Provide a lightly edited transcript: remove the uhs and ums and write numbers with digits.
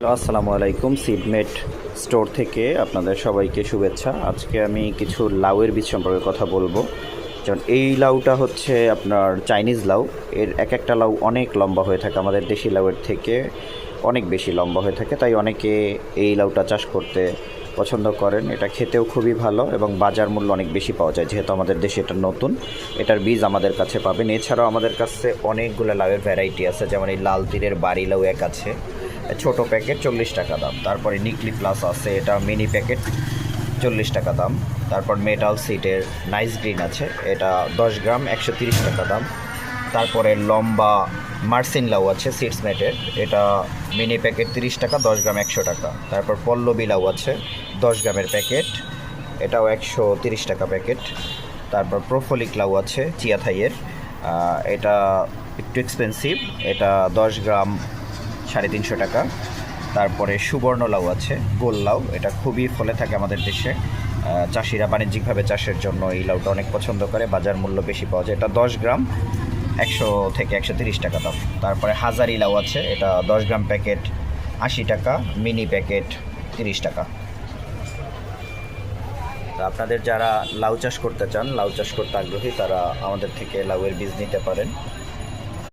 আসসালামু আলাইকুম। সিডমেট স্টোর থেকে আপনাদের সবাইকে শুভেচ্ছা। আজকে আমি কিছু লাউয়ের বীজ সম্পর্কে কথা বলবো। যেমন এই লাউটা হচ্ছে আপনার চাইনিজ লাউ। এর এক একটা লাউ অনেক লম্বা হয়ে থাকে, আমাদের দেশি লাউয়ের থেকে অনেক বেশি লম্বা হয়ে থাকে, তাই অনেকে এই লাউটা চাষ করতে পছন্দ করেন। এটা খেতেও খুবই ভালো এবং বাজার মূল্য অনেক বেশি পাওয়া যায়, যেহেতু আমাদের দেশে এটা নতুন। এটার বীজ আমাদের কাছে পাবেন। এছাড়াও আমাদের কাছে অনেকগুলো লাউয়ের ভ্যারাইটি আছে, যেমন এই লাল তীরের বাড়ি লাউ এক আছে, ছোট প্যাকেট 40 টাকা দাম। তারপরে নিকলি প্লাস আছে, এটা মিনি প্যাকেট 40 টাকা দাম। তারপর মেটাল সিটের নাইস গ্রিন আছে, এটা 10 গ্রাম 130 টাকা দাম। তারপরে লম্বা মার্সিন লাউ আছে সিডস মেটের, এটা মিনি প্যাকেট 30 টাকা, 10 গ্রাম 100 টাকা। তারপর পল্লবী লাউ আছে 10 গ্রামের প্যাকেট, এটাও 130 টাকা প্যাকেট। তারপর প্রোফলিক লাউ আছে চিয়াথাইয়ের, এটা একটু এক্সপেন্সিভ, এটা 10 গ্রাম 350 টাকা। তারপরে সুবর্ণ লাউ আছে, গোল লাউ, এটা খুবই ফলে থাকে আমাদের দেশে। চাষিরা বাণিজ্যিকভাবে চাষের জন্য এই লাউটা অনেক পছন্দ করে, বাজার মূল্য বেশি পাওয়া যায়। এটা 10 গ্রাম 100 থেকে 130 টাকা দাম। তারপরে হাজারি লাউ আছে, এটা 10 গ্রাম প্যাকেট 80 টাকা, মিনি প্যাকেট 30 টাকা। তা আপনাদের যারা লাউ চাষ করতে চান, লাউ চাষ করতে আগ্রহী, তারা আমাদের থেকে লাউয়ের বীজ নিতে পারেন।